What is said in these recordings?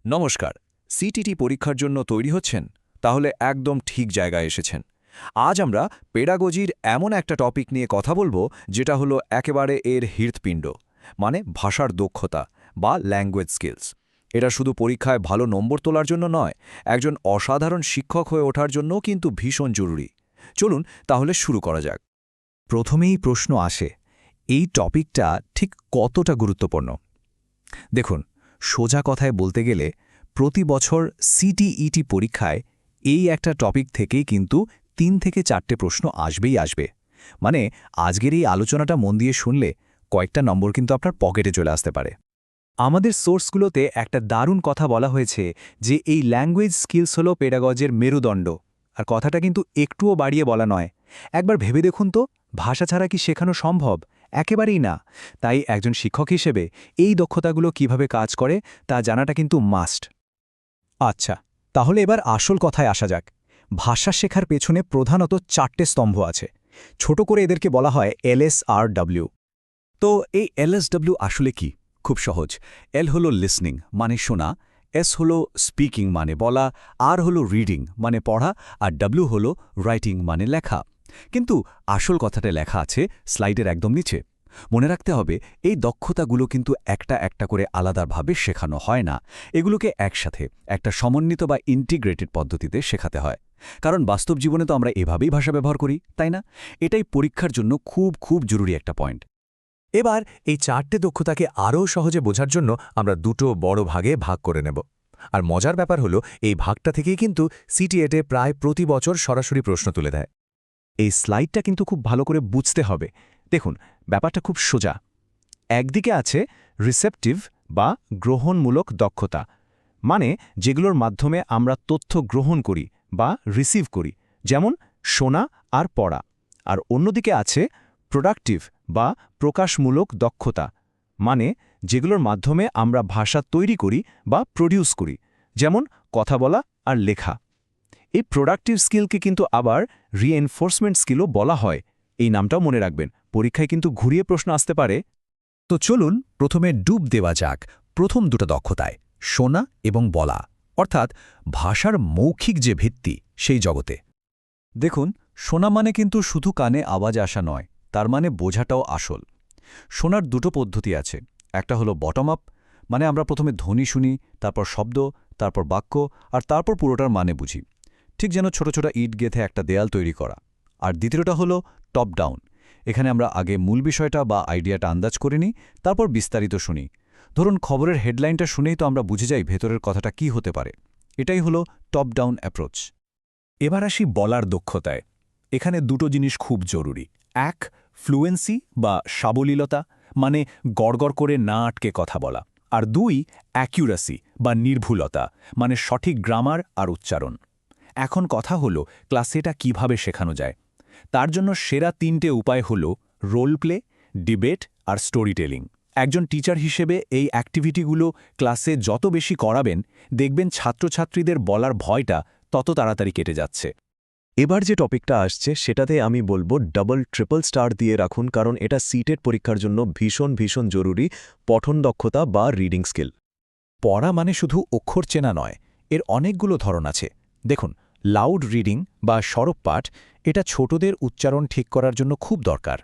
নমস্কার। সিটিটি পরীক্ষার জন্য তৈরি হচ্ছেন? তাহলে একদম ঠিক জায়গায় এসেছেন। আজ আমরা পেডাগোজির এমন একটা টপিক নিয়ে কথা বলবো যেটা হলো একেবারে এর হৃৎপিণ্ড, মানে ভাষার দক্ষতা বা ল্যাঙ্গুয়েজ স্কিলস। এটা শুধু পরীক্ষায় ভালো নম্বর তোলার জন্য নয়, একজন অসাধারণ শিক্ষক হয়ে ওঠার জন্যও কিন্তু ভীষণ জরুরি। চলুন তাহলে শুরু করা যাক। প্রথমেই প্রশ্ন আসে, এই টপিকটা ঠিক কতটা গুরুত্বপূর্ণ? দেখুন, সোজা কথায় বলতে গেলে প্রতি বছর সিটিইটি পরীক্ষায় এই একটা টপিক থেকেই কিন্তু ৩ থেকে ৪টে প্রশ্ন আসবেই আসবে। মানে আজকের এই আলোচনাটা মন দিয়ে শুনলে কয়েকটা নম্বর কিন্তু আপনার পকেটে চলে আসতে পারে। আমাদের সোর্সগুলোতে একটা দারুণ কথা বলা হয়েছে যে এই ল্যাঙ্গুয়েজ স্কিলস হলো পেডাগজের মেরুদণ্ড। আর কথাটা কিন্তু একটুও বাড়িয়ে বলা নয়। একবার ভেবে দেখুন তো, ভাষা ছাড়া কি শেখানো সম্ভব? একেবারেই না। তাই একজন শিক্ষক হিসেবে এই দক্ষতাগুলো কিভাবে কাজ করে তা জানাটা কিন্তু মাস্ট। আচ্ছা, তাহলে এবার আসল কথায় আসা যাক। ভাষা শেখার পেছনে প্রধানত ৪টে স্তম্ভ আছে। ছোট করে এদেরকে বলা হয় LSRW। তো এই এলএসডব্লিউ আসলে কি? খুব সহজ। এল হলো লিসনিং মানে শোনা, এস হলো স্পিকিং মানে বলা, আর হলো রিডিং মানে পড়া, আর ডব্লিউ হলো রাইটিং মানে লেখা। কিন্তু আসল কথাটা লেখা আছে স্লাইডের একদম নিচে। মনে রাখতে হবে, এই দক্ষতাগুলো কিন্তু একটা একটা করে আলাদাভাবে শেখানো হয় না। এগুলোকে একসাথে একটা সমন্বিত বা ইন্টিগ্রেটেড পদ্ধতিতে শেখাতে হয়। কারণ বাস্তব জীবনে তো আমরা এভাবেই ভাষা ব্যবহার করি, তাই না? এটাই পরীক্ষার জন্য খুব খুব জরুরি একটা পয়েন্ট। এবার এই ৪টে দক্ষতাকে আরও সহজে বোঝার জন্য আমরা দুটো বড় ভাগে ভাগ করে নেব। আর মজার ব্যাপার হলো, এই ভাগটা থেকেই কিন্তু সিটিএটে প্রায় প্রতি বছর সরাসরি প্রশ্ন তুলে দেয়। এই স্লাইডটা কিন্তু খুব ভালো করে বুঝতে হবে। দেখুন, ব্যাপারটা খুব সোজা। একদিকে আছে রিসেপটিভ বা গ্রহণমূলক দক্ষতা, মানে যেগুলোর মাধ্যমে আমরা তথ্য গ্রহণ করি বা রিসিভ করি, যেমন শোনা আর পড়া। আর অন্যদিকে আছে প্রোডাক্টিভ বা প্রকাশমূলক দক্ষতা, মানে যেগুলোর মাধ্যমে আমরা ভাষা তৈরি করি বা প্রডিউস করি, যেমন কথা বলা আর লেখা। এই প্রোডাক্টিভ স্কিলকে কিন্তু আবার রিএনফোর্সমেন্ট স্কিলও বলা হয়। এই নামটাও মনে রাখবেন, পরীক্ষায় কিন্তু ঘুরিয়ে প্রশ্ন আসতে পারে। তো চলুন প্রথমে ডুব দেওয়া যাক প্রথম দুটো দক্ষতায়, শোনা এবং বলা, অর্থাৎ ভাষার মৌখিক যে ভিত্তি সেই জগতে। দেখুন, শোনা মানে কিন্তু শুধু কানে আওয়াজ আসা নয়, তার মানে বোঝাটাও আসল। শোনার দুটো পদ্ধতি আছে। একটা হলো বটম আপ, মানে আমরা প্রথমে ধ্বনি শুনি, তারপর শব্দ, তারপর বাক্য, আর তারপর পুরোটার মানে বুঝি। ঠিক যেন ছোট ছোট ইট গেঁথে একটা দেয়াল তৈরি করা। আর দ্বিতীয়টা হলো টপ ডাউন। এখানে আমরা আগে মূল বিষয়টা বা আইডিয়াটা আন্দাজ করে নিই, তারপর বিস্তারিত শুনি। ধরুন, খবরের হেডলাইনটা শুনেই তো আমরা বুঝে যাই ভেতরের কথাটা কি হতে পারে। এটাই হলো টপ ডাউন অ্যাপ্রোচ। এবার আসি বলার দক্ষতায়। এখানে দুটো জিনিস খুব জরুরি। এক, ফ্লুয়েন্সি বা সাবলীলতা, মানে গড়গড় করে না আটকে কথা বলা। আর দুই, অ্যাকিউরেসি বা নির্ভুলতা, মানে সঠিক গ্রামার আর উচ্চারণ। এখন কথা হলো, ক্লাসে এটা কীভাবে শেখানো যায়? তার জন্য সেরা ৩টে উপায় হল রোল প্লে, ডিবেট আর স্টোরি টেলিং। একজন টিচার হিসেবে এই অ্যাক্টিভিটিগুলো ক্লাসে যত বেশি করাবেন, দেখবেন ছাত্রছাত্রীদের বলার ভয়টা তত তাড়াতাড়ি কেটে যাচ্ছে। এবার যে টপিকটা আসছে সেটাতে আমি বলবো ডাবল ট্রিপল স্টার দিয়ে রাখুন, কারণ এটা সিটেট পরীক্ষার জন্য ভীষণ ভীষণ জরুরি পঠন দক্ষতা বা রিডিং স্কিল। পড়া মানে শুধু অক্ষর চেনা নয়, এর অনেকগুলো ধরন আছে। দেখুন, লাউড রিডিং বা সরব পাঠ, এটা ছোটদের উচ্চারণ ঠিক করার জন্য খুব দরকার।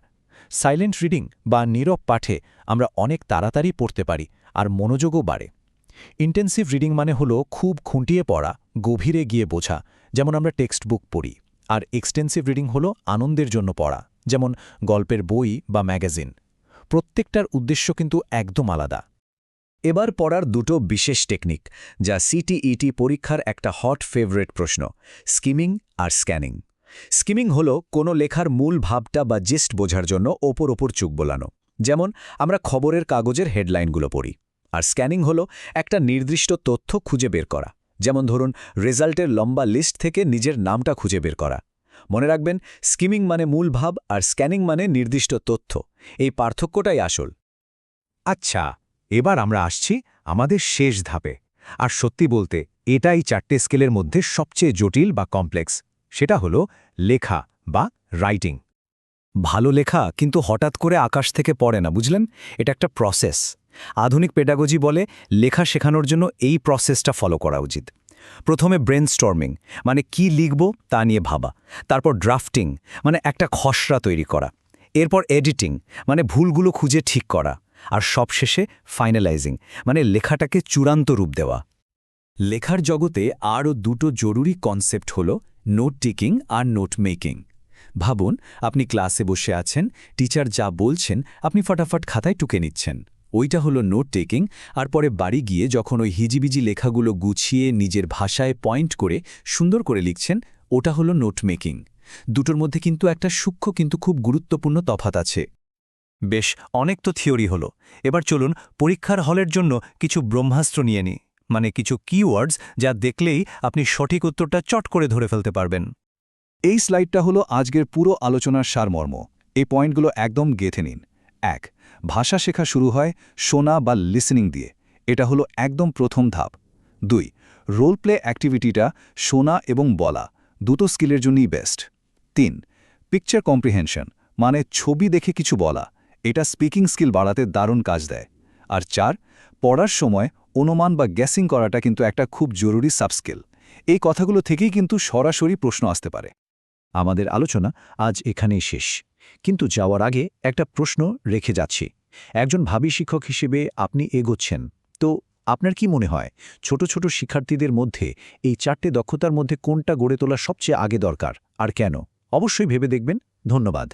সাইলেন্ট রিডিং বা নীরব পাঠে আমরা অনেক তাড়াতাড়ি পড়তে পারি আর মনোযোগও বাড়ে। ইন্টেন্সিভ রিডিং মানে হলো খুব খুঁটিয়ে পড়া, গভীরে গিয়ে বোঝা, যেমন আমরা টেক্সট বুক পড়ি। আর এক্সটেন্সিভ রিডিং হলো আনন্দের জন্য পড়া, যেমন গল্পের বই বা ম্যাগাজিন। প্রত্যেকটার উদ্দেশ্য কিন্তু একদম আলাদা। এবার পড়ার দুটো বিশেষ টেকনিক, যা সিটিইটি পরীক্ষার একটা হট ফেভারিট প্রশ্ন: স্কিমিং আর স্ক্যানিং। স্কিমিং হলো কোনো লেখার মূল ভাবটা বা জিস্ট বোঝার জন্য ওপর ওপর চোখ বোলানো, যেমন আমরা খবরের কাগজের হেডলাইনগুলো পড়ি। আর স্ক্যানিং হলো একটা নির্দিষ্ট তথ্য খুঁজে বের করা, যেমন ধরুন রেজাল্টের লম্বা লিস্ট থেকে নিজের নামটা খুঁজে বের করা। মনে রাখবেন, স্কিমিং মানে মূল ভাব আর স্ক্যানিং মানে নির্দিষ্ট তথ্য। এই পার্থক্যটাই আসল। আচ্ছা, এবার আমরা আসছি আমাদের শেষ ধাপে। আর সত্যি বলতে এটাই ৪টে স্কেলের মধ্যে সবচেয়ে জটিল বা কমপ্লেক্স। সেটা হলো লেখা বা রাইটিং। ভালো লেখা কিন্তু হঠাৎ করে আকাশ থেকে পড়ে না, বুঝলেন? এটা একটা প্রসেস। আধুনিক পেডাগজি বলে লেখা শেখানোর জন্য এই প্রসেসটা ফলো করা উচিত। প্রথমে ব্রেনস্টর্মিং, মানে কি লিখব তা নিয়ে ভাবা। তারপর ড্রাফটিং, মানে একটা খসড়া তৈরি করা। এরপর এডিটিং, মানে ভুলগুলো খুঁজে ঠিক করা। আর সবশেষে ফাইনালাইজিং, মানে লেখাটাকে চূড়ান্ত রূপ দেওয়া। লেখার জগতে আরও দুটো জরুরি কনসেপ্ট হল নোট টেকিং আর নোট মেকিং। ভাবুন, আপনি ক্লাসে বসে আছেন, টিচার যা বলছেন আপনি ফটাফট খাতায় টুকে নিচ্ছেন। ওইটা হলো নোট টেকিং। আর পরে বাড়ি গিয়ে যখন ওই হিজিবিজি লেখাগুলো গুছিয়ে নিজের ভাষায় পয়েন্ট করে সুন্দর করে লিখছেন, ওটা হলো নোট মেকিং। দুটোর মধ্যে কিন্তু একটা সূক্ষ্ম কিন্তু খুব গুরুত্বপূর্ণ তফাৎ আছে। বেশ, অনেক তো থিওরি হলো। এবার চলুন পরীক্ষার হলের জন্য কিছু ব্রহ্মাস্ত্র নিয়ে নিই, মানে কিছু কিওয়ার্ডস যা দেখলেই আপনি সঠিক উত্তরটা চট করে ধরে ফেলতে পারবেন। এই স্লাইডটা হলো আজকের পুরো আলোচনার সারমর্ম। এই পয়েন্টগুলো একদম গেঁথে নিন। ১. ভাষা শেখা শুরু হয় শোনা বা লিসেনিং দিয়ে। এটা হলো একদম প্রথম ধাপ। ২. রোল প্লে অ্যাক্টিভিটিটা শোনা এবং বলা, দুটো স্কিলের জন্যই বেস্ট। ৩. পিকচার কম্প্রিহেনশন, মানে ছবি দেখে কিছু বলা। এটা স্পিকিং স্কিল বাড়াতে দারুণ কাজ দেয়। আর ৪. পড়ার সময় অনুমান বা গ্যাসিং করাটা কিন্তু একটা খুব জরুরি সাবস্কিল। এই কথাগুলো থেকেই কিন্তু সরাসরি প্রশ্ন আসতে পারে। আমাদের আলোচনা আজ এখানেই শেষ, কিন্তু যাওয়ার আগে একটা প্রশ্ন রেখে যাচ্ছি। একজন ভাবী শিক্ষক হিসেবে আপনি এগোচ্ছেন, তো আপনার কি মনে হয় ছোট ছোট শিক্ষার্থীদের মধ্যে এই 4টে দক্ষতার মধ্যে কোনটা গড়ে তোলা সবচেয়ে আগে দরকার আর কেন? অবশ্যই ভেবে দেখবেন। ধন্যবাদ।